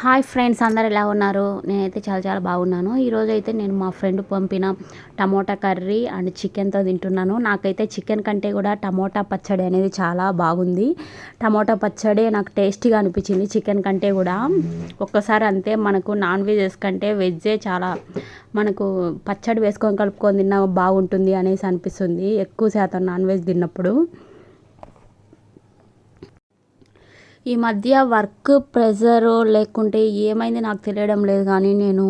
Hi friends, అందరు ఎలా ఉన్నారు? నేనైతే చాలా చాలా బాగున్నాను. ఈరోజు అయితే నేను మా ఫ్రెండ్ పంపిన టమోటా కర్రీ అండ్ చికెన్తో తింటున్నాను. నాకైతే చికెన్ కంటే కూడా టమోటా పచ్చడి అనేది చాలా బాగుంది. టమోటా పచ్చడి నాకు టేస్టీగా అనిపించింది చికెన్ కంటే కూడా. ఒక్కసారి అంతే, మనకు నాన్ వెజెస్ కంటే వెజ్జే చాలా మనకు పచ్చడి వేసుకొని కలుపుకొని తిన్నా బాగుంటుంది అనేసి అనిపిస్తుంది ఎక్కువ శాతం నాన్ వెజ్ తిన్నప్పుడు. ఈ మధ్య వర్క్ ప్రెజర్ లేకుంటే ఏమైంది నాకు తెలియడం లేదు, కానీ నేను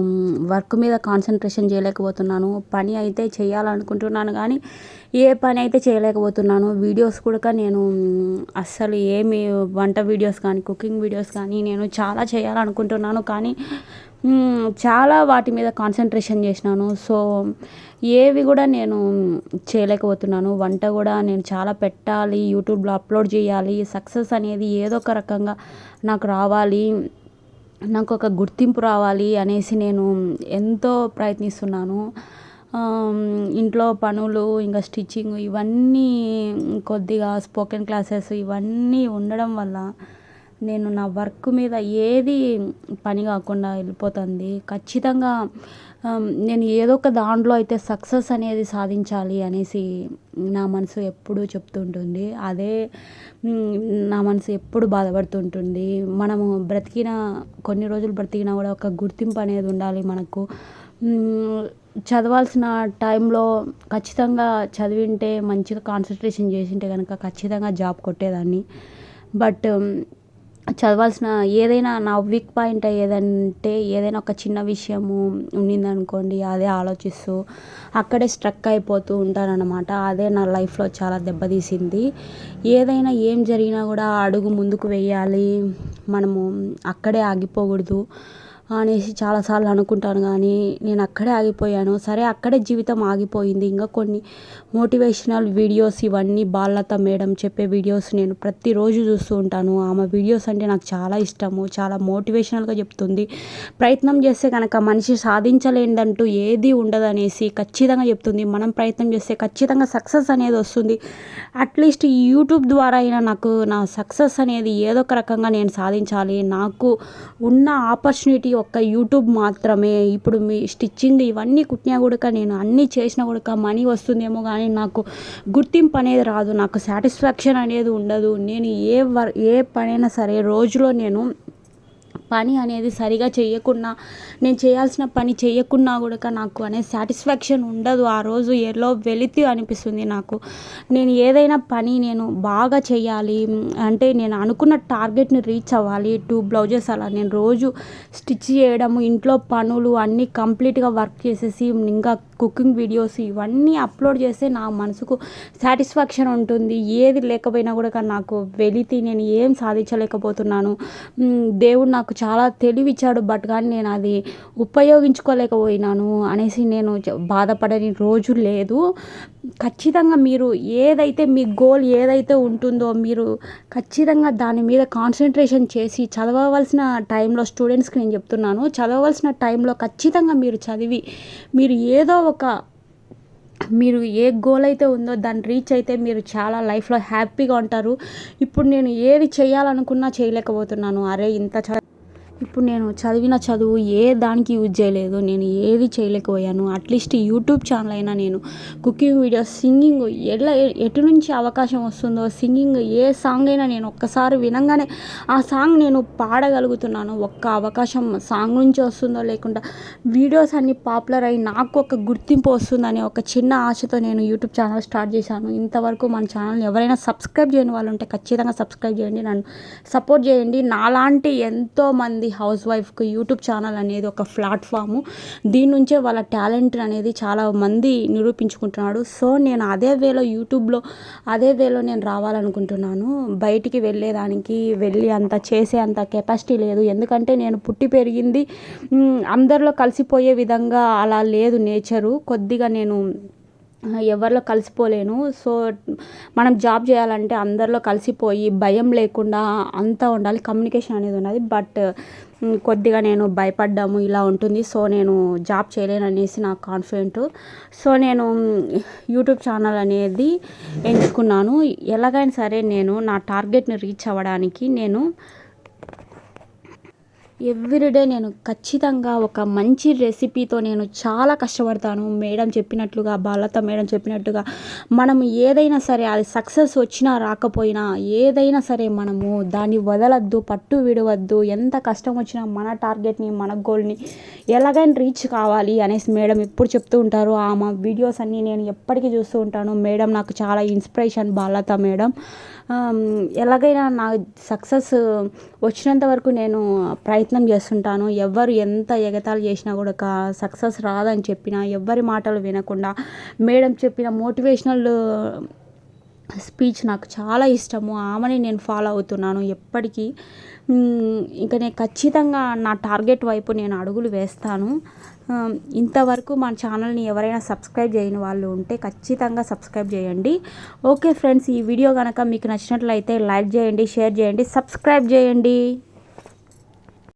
వర్క్ మీద కాన్సన్ట్రేషన్ చేయలేకపోతున్నాను. పని అయితే చేయాలనుకుంటున్నాను కానీ ఏ పని అయితే చేయలేకపోతున్నాను. వీడియోస్ కూడా నేను అస్సలు ఏమి వంట వీడియోస్ కానీ కుకింగ్ వీడియోస్ కానీ నేను చాలా చేయాలనుకుంటున్నాను, కానీ చాలా వాటి మీద కాన్సన్ట్రేషన్ చేసినాను. సో ఏవి కూడా నేను చేయలేకపోతున్నాను. వంట కూడా నేను చాలా పెట్టాలి, యూట్యూబ్లో అప్లోడ్ చేయాలి, సక్సెస్ అనేది ఏదో ఒక రకంగా నాకు రావాలి, నాకు ఒక గుర్తింపు రావాలి అనేసి నేను ఎంతో ప్రయత్నిస్తున్నాను. ఇంట్లో పనులు, ఇంకా స్టిచ్చింగ్, ఇవన్నీ కొద్దిగా స్పోకెన్ క్లాసెస్ ఇవన్నీ ఉండడం వల్ల నేను నా వర్క్ మీద ఏది పని కాకుండా వెళ్ళిపోతుంది. ఖచ్చితంగా నేను ఏదో ఒక దాంట్లో అయితే సక్సెస్ అనేది సాధించాలి అనేసి నా మనసు ఎప్పుడూ చెప్తుంటుంది. అదే నా మనసు ఎప్పుడు బాధపడుతుంటుంది. మనము బ్రతికిన కొన్ని రోజులు బ్రతికినా కూడా ఒక గుర్తింపు అనేది ఉండాలి మనకు. చదవాల్సిన టైంలో ఖచ్చితంగా చదివింటే, మంచిగా కాన్సన్ట్రేషన్ చేసింటే కనుక ఖచ్చితంగా జాబ్ కొట్టేదాన్ని. బట్ చదవాల్సిన ఏదైనా నా వీక్ పాయింట్ ఏదంటే, ఏదైనా ఒక చిన్న విషయము ఉండిందనుకోండి, అదే ఆలోచిస్తూ అక్కడే స్ట్రక్ అయిపోతూ ఉంటానన్నమాట. అదే నా లైఫ్లో చాలా దెబ్బతీసింది. ఏదైనా ఏం జరిగినా కూడా అడుగు ముందుకు వేయాలి, మనము అక్కడే ఆగిపోకూడదు అనేసి చాలాసార్లు అనుకుంటాను, కానీ నేను అక్కడే ఆగిపోయాను. సరే, అక్కడే జీవితం ఆగిపోయింది. ఇంకా కొన్ని మోటివేషనల్ వీడియోస్, ఇవన్నీ బాలలత మేడం చెప్పే వీడియోస్ నేను ప్రతిరోజు చూస్తూ ఉంటాను. ఆమె వీడియోస్ అంటే నాకు చాలా ఇష్టము. చాలా మోటివేషనల్గా చెప్తుంది. ప్రయత్నం చేస్తే కనుక మనిషి సాధించలేనిదంటూ ఏది ఉండదనేసి ఖచ్చితంగా చెప్తుంది. మనం ప్రయత్నం చేస్తే ఖచ్చితంగా సక్సెస్ అనేది వస్తుంది. అట్లీస్ట్ ఈ యూట్యూబ్ ద్వారా అయినా నాకు నా సక్సెస్ అనేది ఏదో ఒక రకంగా నేను సాధించాలి. నాకు ఉన్న ఆపర్చునిటీ ఒక్క యూట్యూబ్ మాత్రమే. ఇప్పుడు మీ స్టిచ్చింగ్ ఇవన్నీ కుట్టినా కూడా, నేను అన్నీ చేసినా కూడా మనీ వస్తుందేమో కానీ నాకు గుర్తింపు అనేది రాదు, నాకు సాటిస్ఫాక్షన్ అనేది ఉండదు. నేను ఏ పనైనా సరే రోజులో నేను పని అనేది సరిగా చేయకున్నా, నేను చేయాల్సిన పని చేయకున్నా కూడా నాకు అనే సాటిస్ఫాక్షన్ ఉండదు. ఆ రోజు ఏలో వెలితి అనిపిస్తుంది నాకు. నేను ఏదైనా పని నేను బాగా చేయాలి అంటే, నేను అనుకున్న టార్గెట్ని రీచ్ అవ్వాలి. 2 బ్లౌజెస్ అలా నేను రోజు స్టిచ్ చేయడము, ఇంట్లో పనులు అన్నీ కంప్లీట్గా వర్క్ చేసేసి, ఇంకా కుకింగ్ వీడియోస్ ఇవన్నీ అప్లోడ్ చేస్తే నా మనసుకు సాటిస్ఫాక్షన్ ఉంటుంది. ఏది లేకపోయినా కూడా నాకు వెలితి, నేను ఏం సాధించలేకపోతున్నాను. దేవుడు నాకు చాలా తెలివిచ్చాడు, బట్ కానీ నేను అది ఉపయోగించుకోలేకపోయినాను అనేసి నేను బాధపడని రోజు లేదు. ఖచ్చితంగా మీరు ఏదైతే మీ గోల్ ఏదైతే ఉంటుందో, మీరు ఖచ్చితంగా దాని మీద కాన్సన్ట్రేషన్ చేసి చదవవలసిన టైంలో, స్టూడెంట్స్కి నేను చెప్తున్నాను, చదవవలసిన టైంలో ఖచ్చితంగా మీరు చదివి, మీరు ఏదో ఒక మీరు ఏ గోల్ అయితే ఉందో దాన్ని రీచ్ అయితే మీరు చాలా లైఫ్లో హ్యాపీగా ఉంటారు. ఇప్పుడు నేను ఏది చేయాలనుకున్నా చేయలేకపోతున్నాను. అరే ఇప్పుడు నేను చదివిన చదువు ఏ దానికి యూజ్ చేయలేదు, నేను ఏది చేయలేకపోయాను. అట్లీస్ట్ యూట్యూబ్ ఛానల్ అయినా నేను కుకింగ్ వీడియోస్, సింగింగ్ ఎటు నుంచి అవకాశం వస్తుందో, సింగింగ్ ఏ సాంగ్ అయినా నేను ఒక్కసారి వినంగానే ఆ సాంగ్ నేను పాడగలుగుతున్నాను. ఒక్క అవకాశం సాంగ్ నుంచి వస్తుందో, లేకుండా వీడియోస్ అన్నీ పాపులర్ అయ్యి నాకు ఒక గుర్తింపు వస్తుందని ఒక చిన్న ఆశతో నేను యూట్యూబ్ ఛానల్ స్టార్ట్ చేశాను. ఇంతవరకు మన ఛానల్ని ఎవరైనా సబ్స్క్రైబ్ చేయని వాళ్ళు ఉంటే ఖచ్చితంగా సబ్స్క్రైబ్ చేయండి, నన్ను సపోర్ట్ చేయండి. నాలాంటి ఎంతోమంది హౌస్ వైఫ్కి యూట్యూబ్ ఛానల్ అనేది ఒక ప్లాట్ఫాము. దీని నుంచే వాళ్ళ టాలెంట్ అనేది చాలా మంది నిరూపించుకుంటున్నాడు. సో నేను అదే వేలో నేను రావాలనుకుంటున్నాను. బయటికి వెళ్ళి అంత చేసే అంత కెపాసిటీ లేదు. ఎందుకంటే నేను పుట్టి పెరిగింది అందరిలో కలిసిపోయే విధంగా అలా లేదు నేచరు. కొద్దిగా నేను ఎవరిలో కలిసిపోలేను. సో మనం జాబ్ చేయాలంటే అందరిలో కలిసిపోయి భయం లేకుండా అంతా ఉండాలి, కమ్యూనికేషన్ అనేది ఉన్నది. బట్ కొద్దిగా నేను భయపడ్డాము, ఇలా ఉంటుంది. సో నేను జాబ్ చేయలేను అనేసి నాకు కాన్ఫిడెంట్. సో నేను యూట్యూబ్ ఛానల్ అనేది ఎంచుకున్నాను. ఎలాగైనా సరే నేను నా టార్గెట్ని రీచ్ అవ్వడానికి నేను ఎవ్రీడే నేను ఖచ్చితంగా ఒక మంచి రెసిపీతో నేను చాలా కష్టపడతాను. మేడం చెప్పినట్లుగా, బాలత మేడం చెప్పినట్టుగా మనం ఏదైనా సరే అది సక్సెస్ వచ్చినా రాకపోయినా ఏదైనా సరే మనము దాన్ని వదలొద్దు, పట్టు విడవద్దు. ఎంత కష్టం వచ్చినా మన టార్గెట్ని, మన గోల్ని ఎలాగైనా రీచ్ కావాలి అనేసి మేడం ఎప్పుడు చెప్తూ ఉంటారు. ఆమె వీడియోస్ అన్నీ నేను ఎప్పటికీ చూస్తూ ఉంటాను. మేడం నాకు చాలా ఇన్స్పిరేషన్, బాలత మేడం. ఎలాగైనా నా సక్సెస్ వచ్చినంత వరకు నేను ప్రయత్నం చేస్తుంటాను. ఎవ్వరు ఎంత ఎగతాళి చేసినా కూడా సక్సెస్ రాదని చెప్పినా ఎవ్వరి మాటలు వినకుండా మేడం చెప్పిన మోటివేషనల్ స్పీచ్ నాకు చాలా ఇష్టము. ఆమెని నేను ఫాలో అవుతున్నాను ఎప్పటికీ. ఇంకా నేను ఖచ్చితంగా నా టార్గెట్ వైపు నేను అడుగులు వేస్తాను. ఇంతవరకు మన ఛానల్ని ఎవరైనా సబ్స్క్రైబ్ చేయని వాళ్ళు ఉంటే ఖచ్చితంగా సబ్స్క్రైబ్ చేయండి. ఓకే ఫ్రెండ్స్, ఈ వీడియో కనుక మీకు నచ్చినట్లయితే లైక్ చేయండి, షేర్ చేయండి, సబ్స్క్రైబ్ చేయండి.